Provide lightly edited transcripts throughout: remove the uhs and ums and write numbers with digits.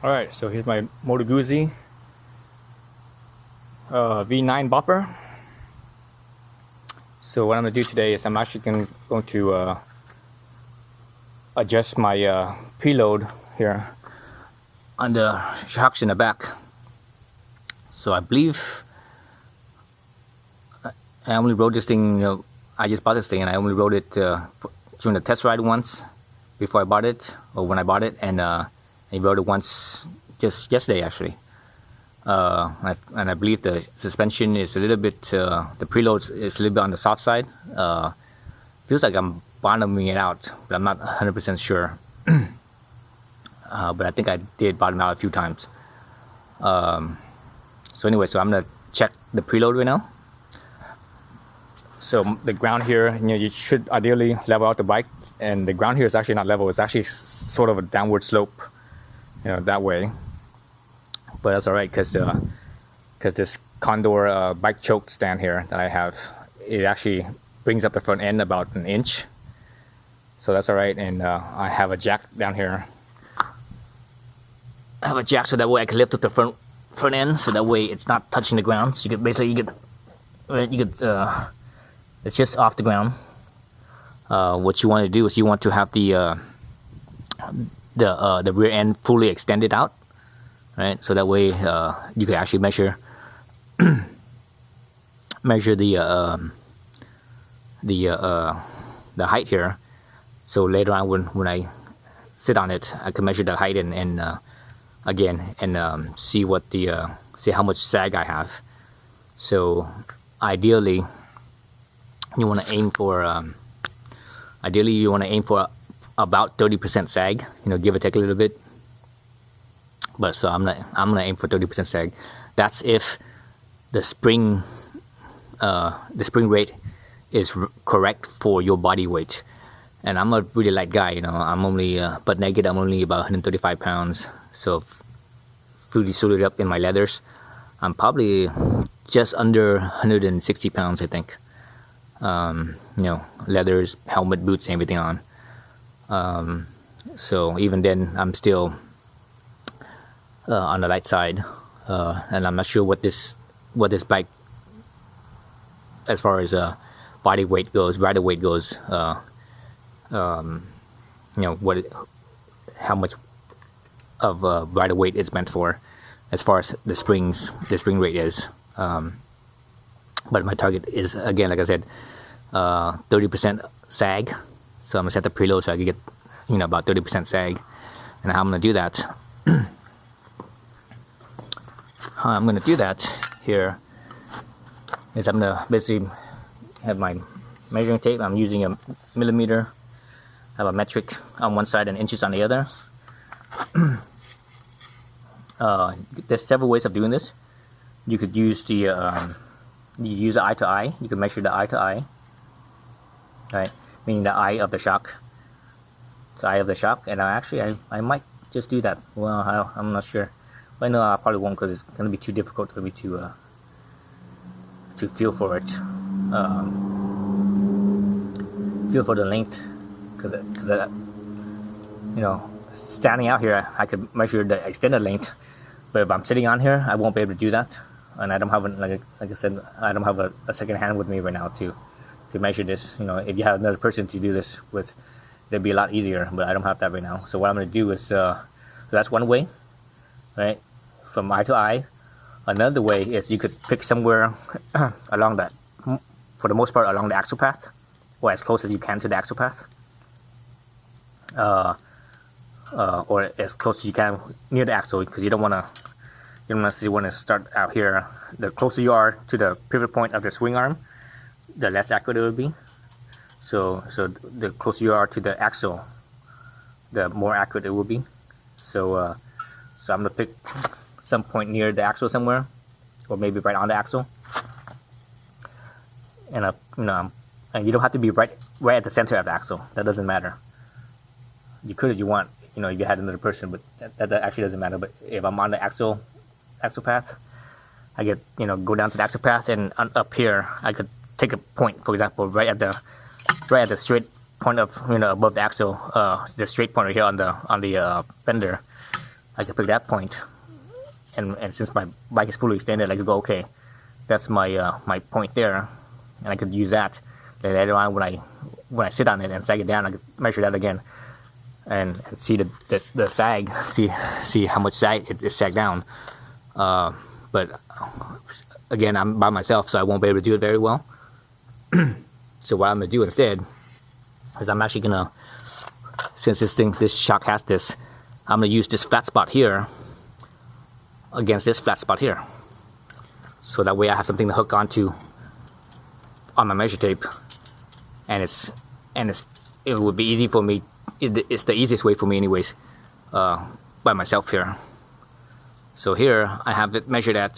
Alright, so here's my Moto Guzzi V9 bopper. So what I'm going to do today is I'm actually going to adjust my preload here on the shocks in the back. So I believe I only rode this thing, I just bought this thing and I only rode it during the test ride once before I bought it, or when I bought it, and I rode it once just yesterday actually. And I believe the suspension is a little bit, the preload is a little bit on the soft side. Feels like I'm bottoming it out, but I'm not 100% sure. But I think I did bottom out a few times. So anyway, so I'm gonna check the preload right now. So the ground here, you should ideally level out the bike, and the ground here is actually not level. It's actually sort of a downward slope, that way. But that's all right, because this Condor bike choke stand here that I have, it actually brings up the front end about an inch. So that's all right, and I have a jack down here. I have a jack so that way I can lift up the front end, so that way it's not touching the ground. So you could basically it's just off the ground. What you want to do is you want to have the rear end fully extended out, right? So that way you can actually measure the height here. So later on when I sit on it, I can measure the height and again and see what see how much sag I have. So ideally you want to aim for about 30% sag, give or take a little bit. But so I'm gonna aim for 30% sag. That's if the spring rate is correct for your body weight. And I'm a really light guy, I'm only butt naked. I'm only about 135 pounds. So fully suited up in my leathers, I'm probably just under 160 pounds, I think. Leathers, helmet, boots, everything on. So even then, I'm still on the light side, and I'm not sure what this bike, as far as body weight goes, rider weight goes. How much of rider weight it's meant for, as far as the spring rate is. But my target is, again, like I said, 30% sag. So I'm gonna set the preload so I can get about 30% sag. And how I'm gonna do that here is I'm gonna basically have my measuring tape. I'm using a millimeter, I have a metric on one side and inches on the other. There's several ways of doing this. You could use the eye to eye. You can measure the eye to eye, right? Meaning the eye of the shock. It's the eye of the shock, and I might just do that. Well, I'm not sure. Well, no, I probably won't, because it's going to be too difficult for me to feel for it. Feel for the length, because standing out here, I could measure the extended length, but if I'm sitting on here, I won't be able to do that. And I don't have, like I said, I don't have a second hand with me right now to measure this. If you have another person to do this with, it'd be a lot easier, but I don't have that right now. So what I'm going to do is, so that's one way, right, from eye to eye. Another way is you could pick somewhere along that, for the most part, along the axle path, or as close as you can to the axle path, or as close as you can near the axle, because you don't want to start out here. The closer you are to the pivot point of the swing arm, the less accurate it will be. So the closer you are to the axle, the more accurate it will be. So I'm gonna pick some point near the axle somewhere, or maybe right on the axle. And and you don't have to be right at the center of the axle. That doesn't matter. You could if you want, if you had another person, but that actually doesn't matter. But if I'm on the axle path, I get go down to the axle path, and up here I could take a point, for example, right at the straight point of above the axle, the straight point right here on the fender. I could pick that point, and since my bike is fully extended, I could go, okay, that's my my point there, and I could use that. Then later on, when I sit on it and sag it down, I could measure that again, and see the sag, see how much sag it sagged down. But again, I'm by myself, so I won't be able to do it very well. So what I'm gonna do instead is I'm actually gonna, since this shock has this, I'm gonna use this flat spot here against this flat spot here, so that way I have something to hook onto on my measure tape, and it would be easy for me. It's the easiest way for me, anyways, by myself here. So here I have it measured at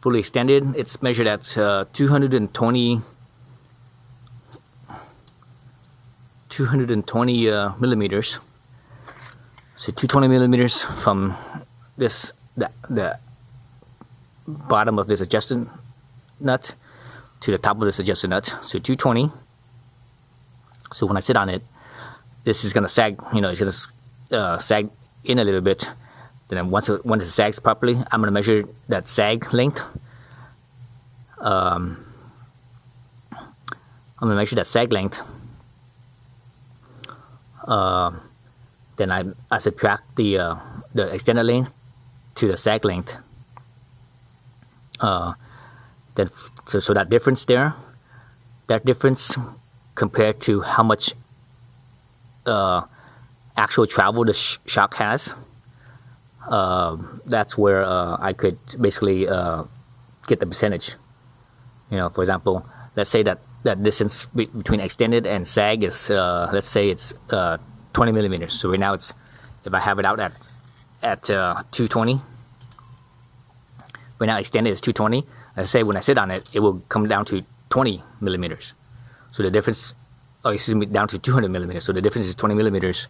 fully extended. It's measured at 220 millimeters. So 220 millimeters from the bottom of this adjusted nut to the top of this adjusted nut. So 220. So when I sit on it, this is gonna sag. It's gonna sag in a little bit. Then once it sags properly, I'm gonna measure that sag length. I'm gonna measure that sag length. Then I subtract the extended length to the sag length. Then so that difference there, that difference compared to how much actual travel the shock has, that's where I could basically get the percentage. For example, let's say that distance between extended and sag is let's say it's 20 millimeters. So right now it's, if I have it out at 220, right now extended is 220. Let's say when I sit on it, it will come down to 20 millimeters. So the difference, down to 200 millimeters. So the difference is 20 millimeters,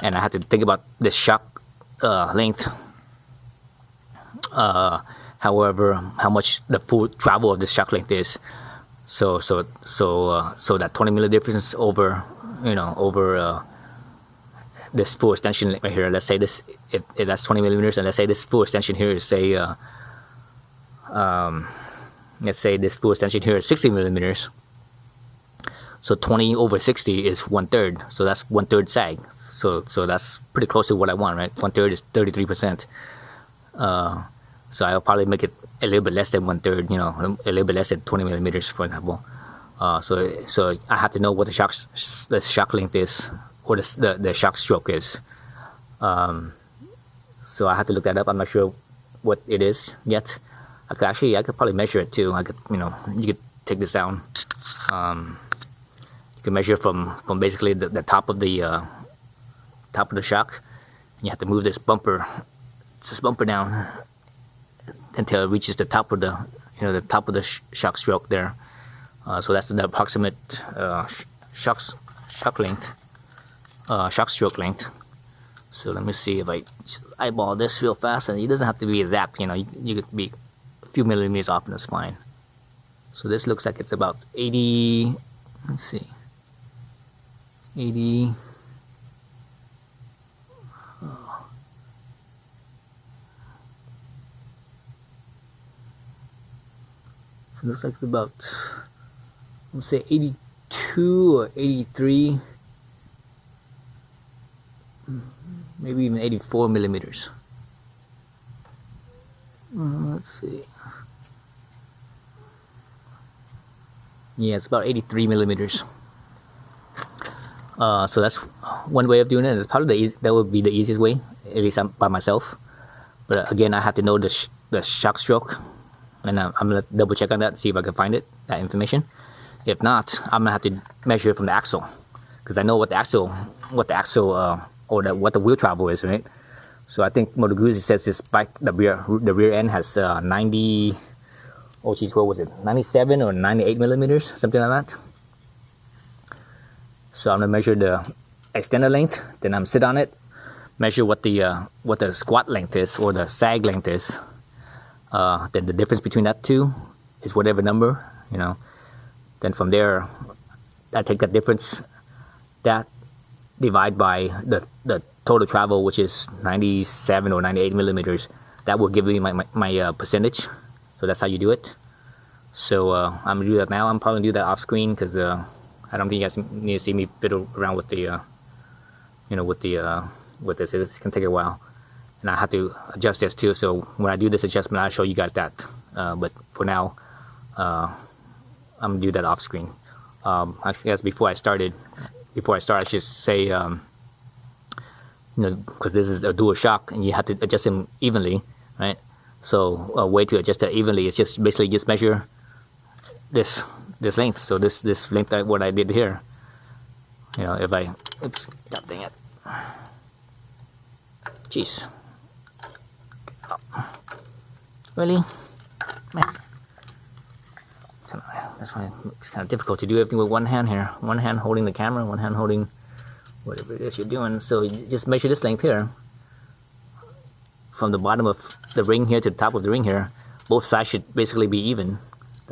and I have to think about the shock length. However, how much the full travel of this shock length is. So that 20 millimeter difference over, over this full extension right here. Let's say this, if that's 20 millimeters, and let's say this full extension here is let's say this full extension here is 60 millimeters. So 20 over 60 is 1/3. So that's 1/3 sag. So that's pretty close to what I want, right? 1/3 is 33%. So I'll probably make it a little bit less than 1/3, a little bit less than 20 millimeters, for example. So I have to know what the shock length is, or the shock stroke is. So I have to look that up. I'm not sure what it is yet. I could probably measure it too. I could, you could take this down. You can measure from basically the top of the shock, and you have to move this bumper down until it reaches the top of the shock stroke there. So that's the approximate shock stroke length. So let me see if I eyeball this real fast, and it doesn't have to be exact. You could be a few millimeters off, and that's fine. So this looks like it's about 80. Let's see, 80. So it looks like it's about, let's say 82 or 83, maybe even 84 millimeters. Let's see. Yeah, it's about 83 millimeters. So that's one way of doing it. It's probably that would be the easiest way, at least by myself. But again, I have to know the shock stroke, and I'm gonna double check on that and see if I can find that information. If not, I'm gonna have to measure it from the axle, because I know what the axle or what the wheel travel is, right? So I think Moto Guzzi says this bike, the rear end has 90. Oh geez, what was it? 97 or 98 millimeters, something like that. So I'm gonna measure the extended length, then I'm sit on it, measure what the squat length is, or the sag length is. Then the difference between that two is whatever number, Then from there, I take that difference, that divide by the total travel, which is 97 or 98 millimeters. That will give me my percentage. So that's how you do it. So I'm gonna do that now. I'm probably gonna do that off screen because I don't think you guys need to see me fiddle around with the with this. It's gonna take a while, and I have to adjust this too. So when I do this adjustment, I'll show you guys that. But for now, I'm gonna do that off screen. I guess before I start, I should say, because this is a dual shock, and you have to adjust them evenly, right? So a way to adjust that evenly is just basically just measure this length. So this length, what I did here. If I, oops, god dang it, jeez, oh. Really, man. That's why it's kind of difficult to do everything with one hand here. One hand holding the camera, one hand holding whatever it is you're doing. So you just measure this length here. From the bottom of the ring here to the top of the ring here, both sides should basically be even.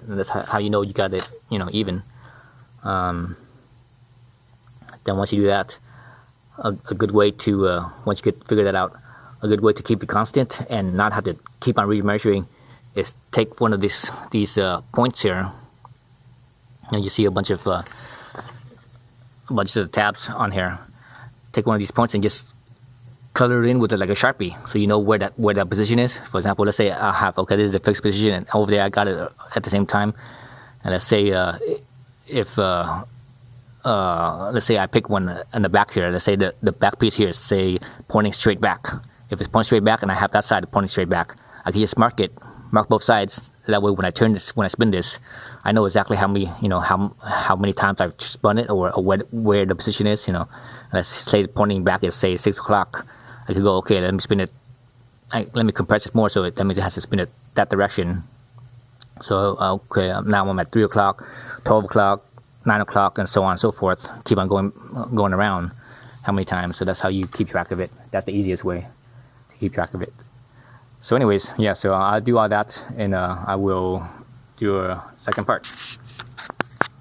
And that's how you know you got it, even. Then once you do that, a good way to, once you figure that out, a good way to keep it constant and not have to keep on remeasuring is take one of these points here. And you see a bunch of the tabs on here. Take one of these points and just color it in with like a Sharpie, so you know where that position is. For example, let's say I have, okay, this is the fixed position, and over there I got it at the same time. And let's say if let's say I pick one in the back here. Let's say the back piece here is, say, pointing straight back. If it's pointing straight back and I have that side pointing straight back, I can just mark both sides. That way, when I spin this, I know exactly how many times I've spun it, or where the position is. Let's say pointing back is, say, 6 o'clock. I could go, okay, let me spin it. Let me compress it more, so that means it has to spin it that direction. So okay, now I'm at 3 o'clock, 12 o'clock, 9 o'clock, and so on and so forth. Keep on going around how many times. So that's how you keep track of it. That's the easiest way to keep track of it. So anyways, yeah, so I'll do all that, and I will do a second part.